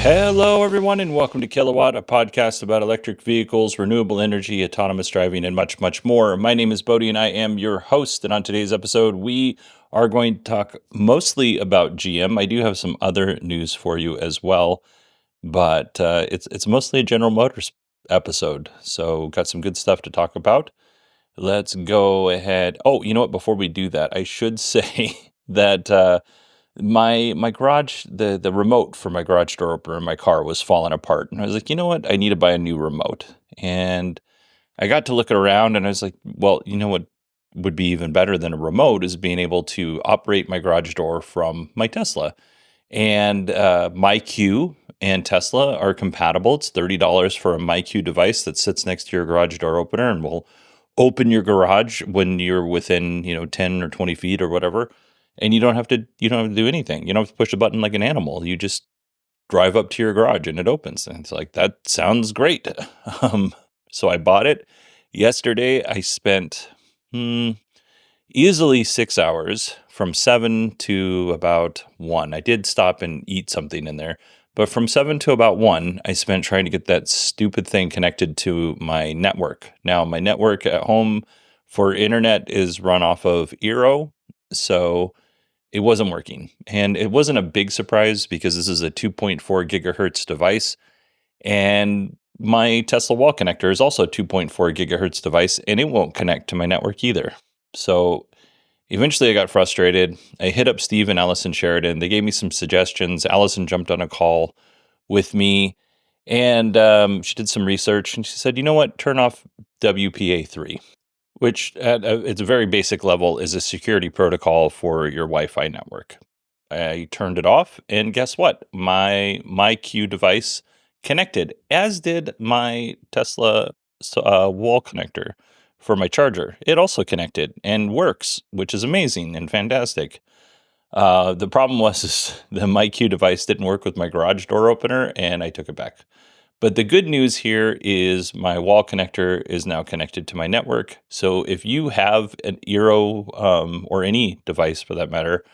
Hello, everyone, and welcome to Kilowatt, a podcast about electric vehicles, renewable energy, autonomous driving, and much, much more. My name is Bodhi, and I am your host. And on today's episode, we are going to talk mostly about GM. I do have some other news for you as well, but it's mostly a General Motors episode. So, got some good stuff to talk about. Let's go ahead. Oh, you know what? Before we do that, I should say that my garage, the remote for my garage door opener in my car was falling apart, and I was like, you know what? I need to buy a new remote. And I got to looking around, and I was like, well, you know what would be even better than a remote is being able to operate my garage door from my Tesla. And MyQ and Tesla are compatible. It's $30 for a MyQ device that sits next to your garage door opener and will open your garage when you're within, 10 or 20 feet or whatever. And you don't have to do anything. You don't have to push a button like an animal. You just drive up to your garage and it opens. And it's like, that sounds great. Um, so I bought it yesterday. I spent easily 6 hours from 7 to about 1. I did stop and eat something in there, but from 7 to about 1, I spent trying to get that stupid thing connected to my network. Now, my network at home for internet is run off of Eero, so it wasn't working. And it wasn't a big surprise because this is a 2.4 gigahertz device, and my Tesla wall connector is also a 2.4 gigahertz device, and it won't connect to my network either. So eventually I got frustrated. I hit up Steve and Allison Sheridan. They gave me some suggestions. Allison jumped on a call with me, and she did some research, and she said, you know what, turn off WPA3, which at its a very basic level is a security protocol for your Wi-Fi network. I turned it off, and guess what? My Q device connected, as did my Tesla wall connector for my charger. It also connected and works, which is amazing and fantastic. The problem was the MyQ device didn't work with my garage door opener, and I took it back. But the good news here is my wall connector is now connected to my network. So if you have an Eero or any device for that matter,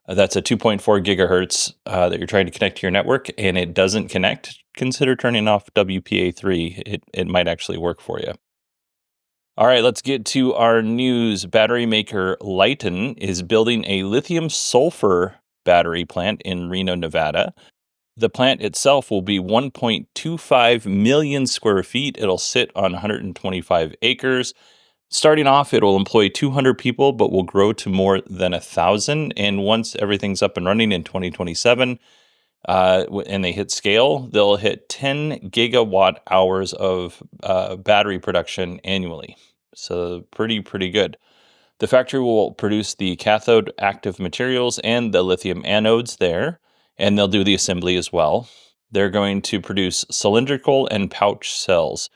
that's a 2.4 gigahertz that you're trying to connect to your network and it doesn't connect, consider turning off WPA3. It might actually work for you. All right, let's get to our news. Battery maker Leighton is building a lithium-sulfur battery plant in Reno, Nevada. The plant itself will be 1.25 million square feet. It'll sit on 125 acres. Starting off, it'll employ 200 people, but will grow to more than 1,000. And once everything's up and running in 2027, and they hit scale, they'll hit 10 gigawatt hours of battery production annually. So pretty good. The factory will produce the cathode active materials and the lithium anodes there, and they'll do the assembly as well. They're going to produce cylindrical and pouch cells.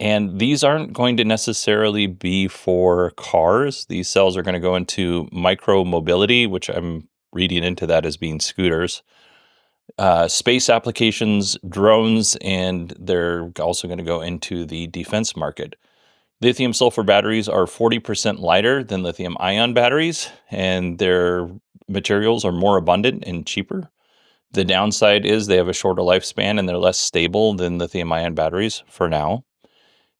And these aren't going to necessarily be for cars. These cells are going to go into micro mobility, which I'm reading into that as being scooters, space applications, drones, and they're also going to go into the defense market. Lithium sulfur batteries are 40% lighter than lithium ion batteries, and their materials are more abundant and cheaper. The downside is they have a shorter lifespan and they're less stable than lithium ion batteries for now.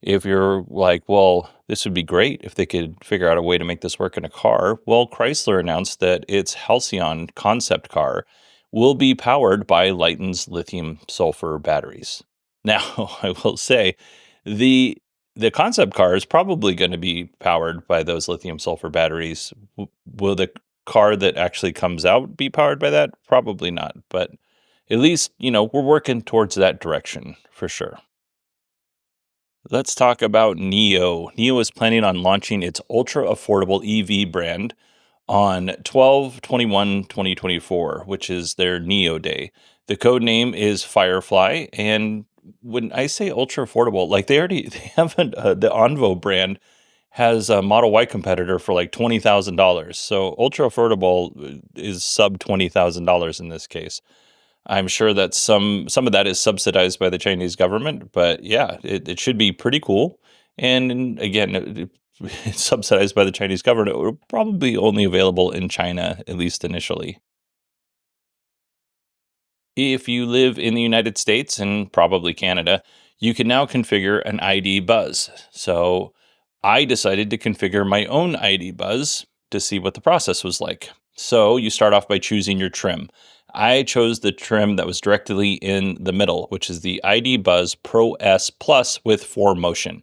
If you're like, well, this would be great if they could figure out a way to make this work in a car, well, Chrysler announced that its Halcyon concept car will be powered by Leighton's lithium-sulfur batteries. Now, I will say, the concept car is probably going to be powered by those lithium-sulfur batteries. Will the car that actually comes out be powered by that? Probably not, but at least, we're working towards that direction for sure. Let's talk about NIO. NIO is planning on launching its ultra-affordable EV brand on 12/21/2024, which is their NIO Day. The code name is Firefly, and when I say ultra-affordable, like they have the Envo brand has a Model Y competitor for like $20,000. So ultra-affordable is sub $20,000 in this case. I'm sure that some of that is subsidized by the Chinese government, but yeah, it should be pretty cool. And again, it's subsidized by the Chinese government. It will probably only available in China, at least initially. If you live in the United States and probably Canada, you can now configure an ID buzz. So I decided to configure my own ID buzz to see what the process was like. So you start off by choosing your trim. I chose the trim that was directly in the middle, which is the ID Buzz Pro S Plus with 4Motion,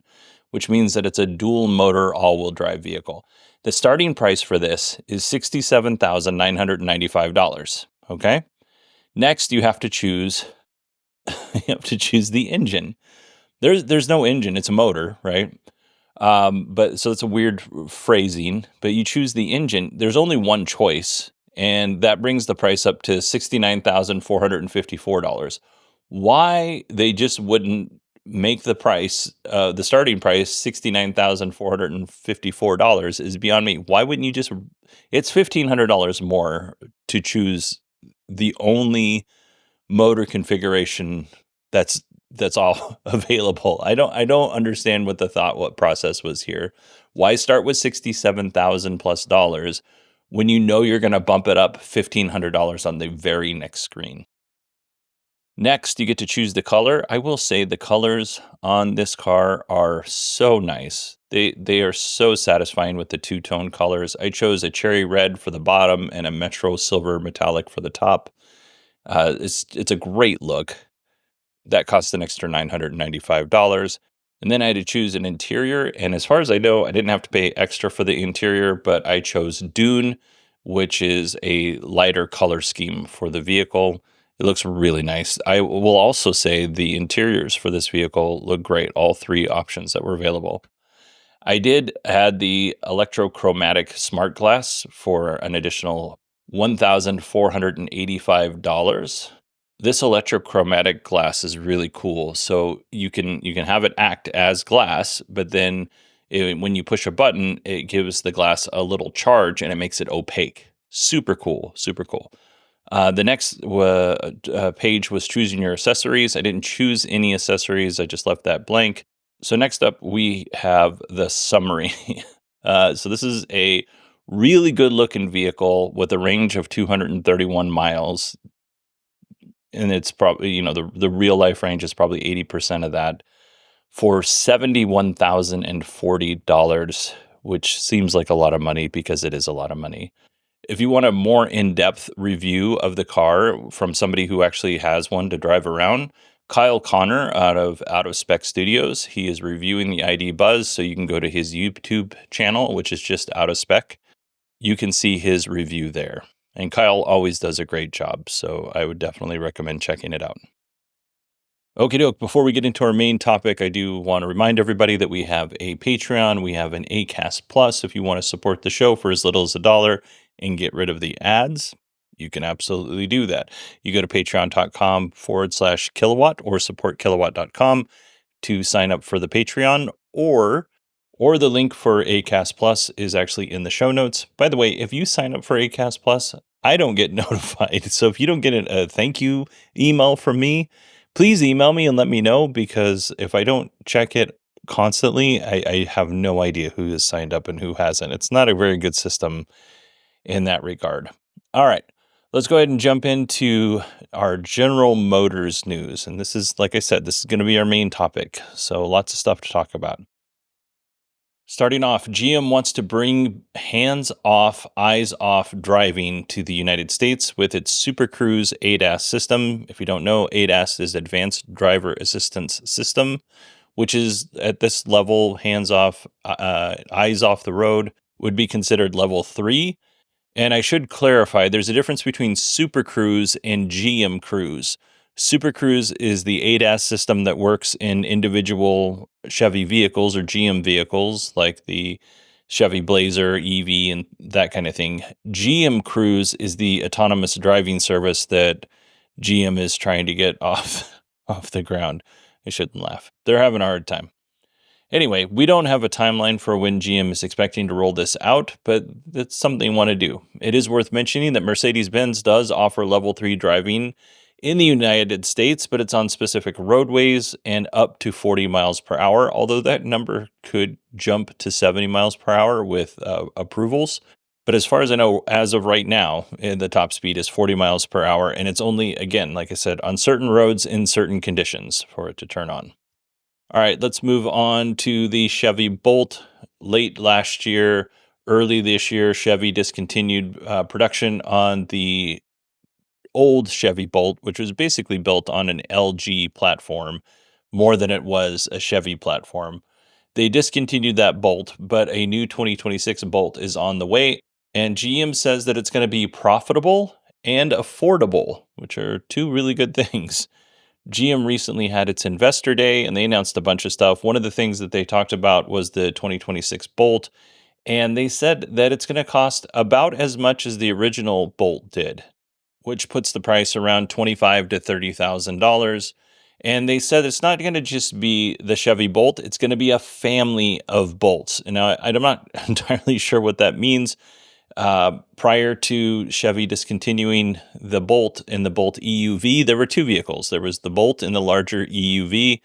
which means that it's a dual motor all-wheel drive vehicle. The starting price for this is $67,995. Okay? Next, you have to choose the engine. There's no engine, it's a motor, right? But so it's a weird phrasing, but you choose the engine. There's only one choice, and that brings the price up to $69,454. Why they just wouldn't make the price, the starting price, $69,454 is beyond me. Why wouldn't you just, it's $1,500 more to choose the only motor configuration that's all available. I don't understand what process was here. Why start with $67,000 plus dollars when you know you're going to bump it up $1,500 on the very next screen? Next, you get to choose the color. I will say the colors on this car are so nice. They are so satisfying with the two-tone colors. I chose a cherry red for the bottom and a metro silver metallic for the top. It's a great look. That cost an extra $995. And then I had to choose an interior. And as far as I know, I didn't have to pay extra for the interior, but I chose Dune, which is a lighter color scheme for the vehicle. It looks really nice. I will also say the interiors for this vehicle look great, all three options that were available. I did add the electrochromatic smart glass for an additional $1,485. This electrochromatic glass is really cool. So you can have it act as glass, but then when you push a button, it gives the glass a little charge and it makes it opaque. Super cool, super cool. The next page was choosing your accessories. I didn't choose any accessories. I just left that blank. So next up, we have the summary. So this is a really good looking vehicle with a range of 231 miles. And it's probably, the real life range is probably 80% of that for $71,040, which seems like a lot of money because it is a lot of money. If you want a more in-depth review of the car from somebody who actually has one to drive around, Kyle Connor out of Spec Studios, he is reviewing the ID Buzz, so you can go to his YouTube channel, which is just Out of Spec. You can see his review there. And Kyle always does a great job, so I would definitely recommend checking it out. Okie doke, before we get into our main topic, I do want to remind everybody that we have a Patreon, we have an Acast Plus. If you want to support the show for as little as $1 and get rid of the ads, you can absolutely do that. You go to patreon.com/kilowatt or supportkilowatt.com to sign up for the Patreon, or the link for Acast Plus is actually in the show notes. By the way, if you sign up for Acast Plus, I don't get notified. So if you don't get a thank you email from me, please email me and let me know, because if I don't check it constantly, I have no idea who has signed up and who hasn't. It's not a very good system in that regard. All right, let's go ahead and jump into our General Motors news. And this is, like I said, this is going to be our main topic. So lots of stuff to talk about. Starting off, GM wants to bring hands-off, eyes-off driving to the United States with its Super Cruise ADAS system. If you don't know, ADAS is Advanced Driver Assistance System, which is at this level, hands-off, eyes off the road, would be considered level 3. And I should clarify, there's a difference between Super Cruise and GM Cruise. Super Cruise is the ADAS system that works in individual Chevy vehicles or GM vehicles, like the Chevy Blazer, EV, and that kind of thing. GM Cruise is the autonomous driving service that GM is trying to get off the ground. I shouldn't laugh. They're having a hard time. Anyway, we don't have a timeline for when GM is expecting to roll this out, but it's something they want to do. It is worth mentioning that Mercedes-Benz does offer level 3 driving in the United States, but it's on specific roadways and up to 40 miles per hour, although that number could jump to 70 miles per hour with approvals. But as far as I know, as of right now, the top speed is 40 miles per hour. And it's only, again, like I said, on certain roads in certain conditions for it to turn on. All right, let's move on to the Chevy Bolt. Late last year, early this year, Chevy discontinued production on the old Chevy Bolt, which was basically built on an LG platform more than it was a Chevy platform. They discontinued that Bolt, but a new 2026 Bolt is on the way, and GM says that it's going to be profitable and affordable, which are two really good things. GM recently had its investor day and they announced a bunch of stuff. One of the things that they talked about was the 2026 Bolt, and they said that it's going to cost about as much as the original Bolt did, which puts the price around $25,000 to $30,000. And they said it's not going to just be the Chevy Bolt; it's going to be a family of Bolts. And now I'm not entirely sure what that means. Prior to Chevy discontinuing the Bolt and the Bolt EUV, there were two vehicles. There was the Bolt and the larger EUV.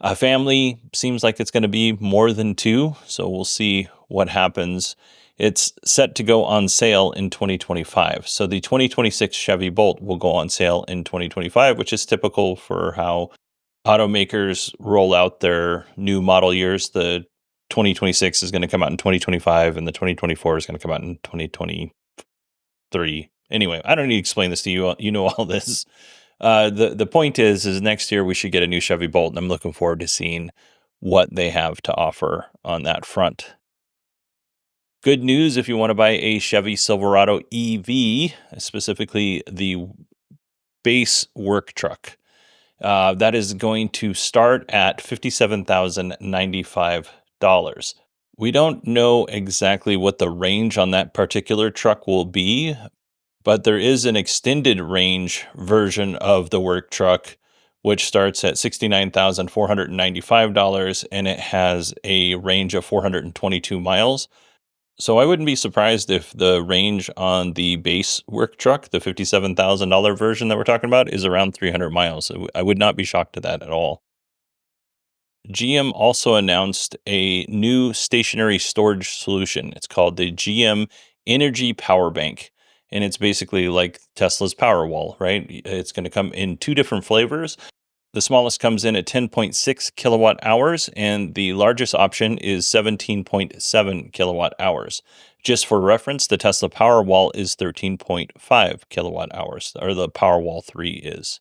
A family seems like it's going to be more than two, so we'll see what happens. It's set to go on sale in 2025. So the 2026 Chevy Bolt will go on sale in 2025, which is typical for how automakers roll out their new model years. The 2026 is going to come out in 2025, and the 2024 is going to come out in 2023. Anyway, I don't need to explain this to you. You know all this. The point is next year we should get a new Chevy Bolt, and I'm looking forward to seeing what they have to offer on that front. Good news if you want to buy a Chevy Silverado EV, specifically the base work truck. That is going to start at $57,095. We don't know exactly what the range on that particular truck will be, but there is an extended range version of the work truck, which starts at $69,495, and it has a range of 422 miles. So I wouldn't be surprised if the range on the base work truck, the $57,000 version that we're talking about, is around 300 miles. I would not be shocked to that at all. GM also announced a new stationary storage solution. It's called the GM Energy Power Bank. And it's basically like Tesla's Powerwall, right? It's going to come in two different flavors. The smallest comes in at 10.6 kilowatt hours, and the largest option is 17.7 kilowatt hours. Just for reference, the Tesla Powerwall is 13.5 kilowatt hours, or the Powerwall 3 is.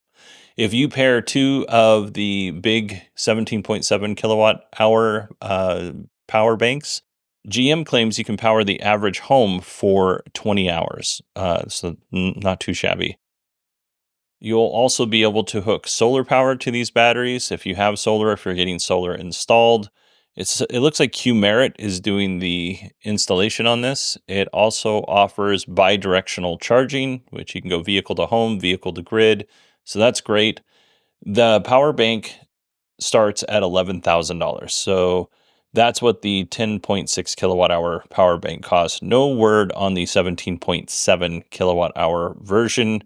If you pair two of the big 17.7 kilowatt hour power banks, GM claims you can power the average home for 20 hours. So not too shabby. You'll also be able to hook solar power to these batteries if you have solar, if you're getting solar installed. It looks like Q-Merit is doing the installation on this. It also offers bi-directional charging, which you can go vehicle to home, vehicle to grid. So that's great. The power bank starts at $11,000. So that's what the 10.6 kilowatt hour power bank costs. No word on the 17.7 kilowatt hour version.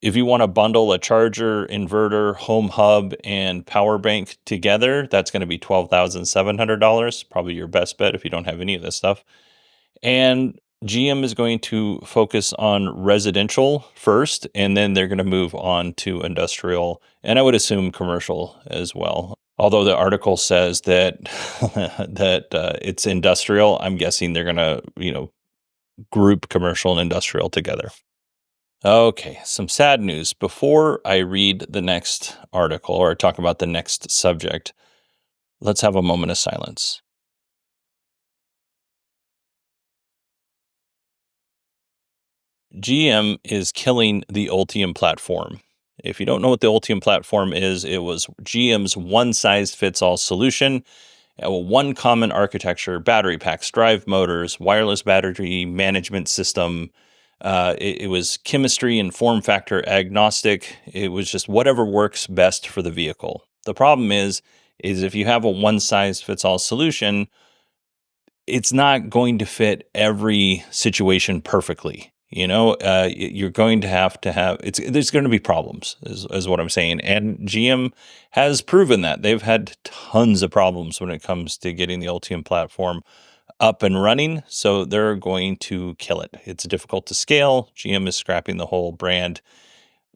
If you want to bundle a charger, inverter, home hub, and power bank together, that's going to be $12,700. Probably your best bet if you don't have any of this stuff. And GM is going to focus on residential first, and then they're going to move on to industrial, and I would assume commercial as well. Although the article says that it's industrial, I'm guessing they're going to, group commercial and industrial together. Okay, some sad news. Before I read the next article or talk about the next subject, let's have a moment of silence. GM is killing the Ultium platform. If you don't know what the Ultium platform is, it was GM's one-size-fits-all solution. One common architecture, battery packs, drive motors, wireless battery management system. It was chemistry and form factor agnostic. It was just whatever works best for the vehicle. The problem is if you have a one-size-fits-all solution, it's not going to fit every situation perfectly. You're going to have there's going to be problems is what I'm saying. And GM has proven that they've had tons of problems when it comes to getting the Ultium platform up and running, so they're going to kill it. It's difficult to scale. GM is scrapping the whole brand.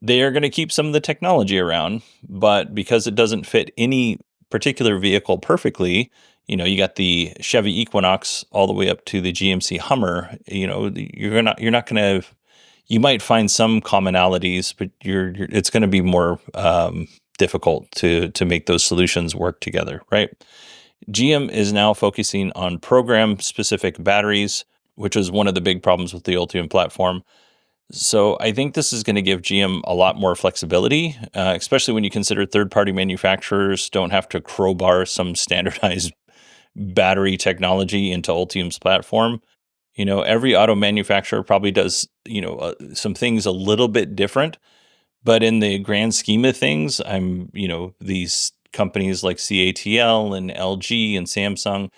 They are going to keep some of the technology around, but because it doesn't fit any particular vehicle perfectly, you got the Chevy Equinox all the way up to the GMC Hummer. You're not going to. You might find some commonalities, but it's going to be more difficult to make those solutions work together, right? GM is now focusing on program-specific batteries, which is one of the big problems with the Ultium platform. So I think this is going to give GM a lot more flexibility, especially when you consider third-party manufacturers don't have to crowbar some standardized battery technology into Ultium's platform. Every auto manufacturer probably does, some things a little bit different, but in the grand scheme of things, these companies like CATL and LG and Samsung,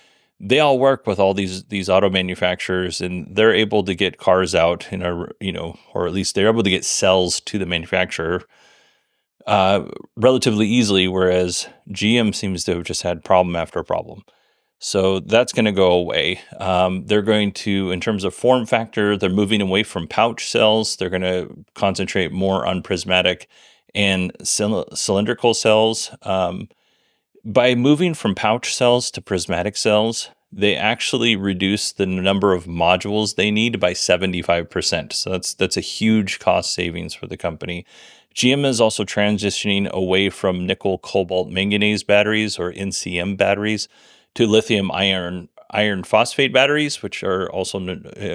they all work with all these auto manufacturers, and they're able to get cars out or at least they're able to get cells to the manufacturer relatively easily, whereas GM seems to have just had problem after problem. So that's going to go away. They're going to, in terms of form factor, they're moving away from pouch cells. They're going to concentrate more on prismatic and cylindrical cells. By moving from pouch cells to prismatic cells, they actually reduce the number of modules they need by 75%. So that's a huge cost savings for the company. GM is also transitioning away from nickel cobalt manganese batteries, or NCM batteries, to lithium-iron-phosphate batteries, which are also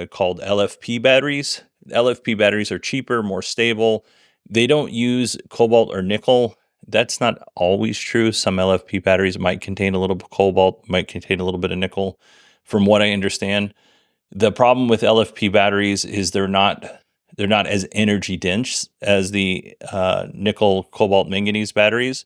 called LFP batteries. LFP batteries are cheaper, more stable. They don't use cobalt or nickel. That's not always true. Some LFP batteries might contain a little bit of cobalt, might contain a little bit of nickel, from what I understand. The problem with LFP batteries is they're not as energy dense as the nickel cobalt manganese batteries.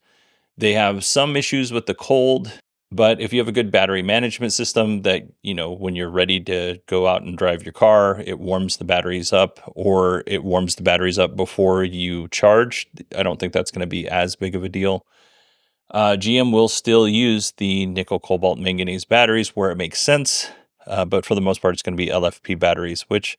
They have some issues with the cold, but if you have a good battery management system that, when you're ready to go out and drive your car, it warms the batteries up, or it warms the batteries up before you charge, I don't think that's going to be as big of a deal. GM will still use the nickel cobalt manganese batteries where it makes sense, but for the most part, it's going to be LFP batteries, which,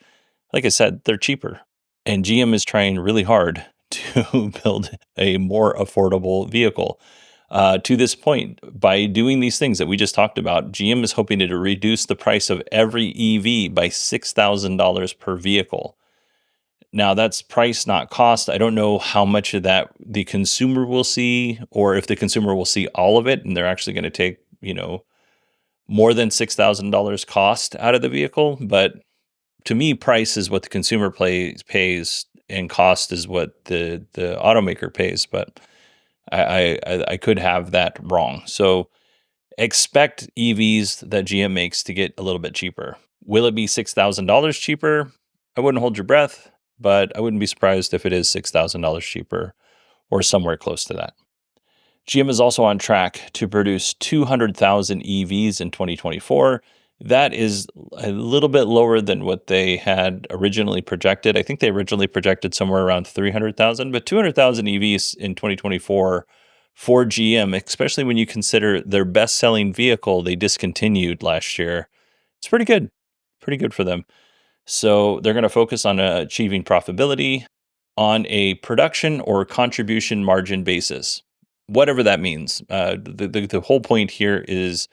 like I said, they're cheaper. And GM is trying really hard to build a more affordable vehicle. To this point, by doing these things that we just talked about, GM is hoping to reduce the price of every EV by $6,000 per vehicle. Now, that's price, not cost. I don't know how much of that the consumer will see, or if the consumer will see all of it, and they're actually going to take, more than $6,000 cost out of the vehicle. But to me, price is what the consumer pays, and cost is what the automaker pays. But I could have that wrong. So expect EVs that GM makes to get a little bit cheaper. Will it be $6,000 cheaper? I wouldn't hold your breath, but I wouldn't be surprised if it is $6,000 cheaper or somewhere close to that. GM is also on track to produce 200,000 EVs in 2024. That is a little bit lower than what they had originally projected. I think they originally projected somewhere around 300,000, but 200,000 EVs in 2024 for GM, especially when you consider their best-selling vehicle they discontinued last year. It's pretty good for them. So they're going to focus on achieving profitability on a production or contribution margin basis, whatever that means. The whole point here is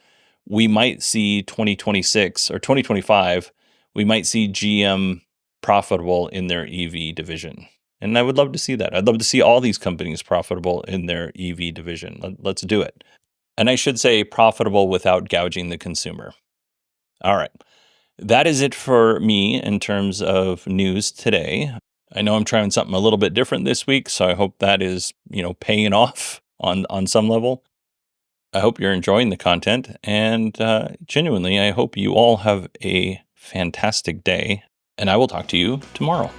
we might see 2026 or 2025, we might see GM profitable in their EV division. And I would love to see that. I'd love to see all these companies profitable in their EV division. Let's do it. And I should say profitable without gouging the consumer. All right. That is it for me in terms of news today. I know I'm trying something a little bit different this week, so I hope that is, paying off on some level. I hope you're enjoying the content, and genuinely, I hope you all have a fantastic day, and I will talk to you tomorrow.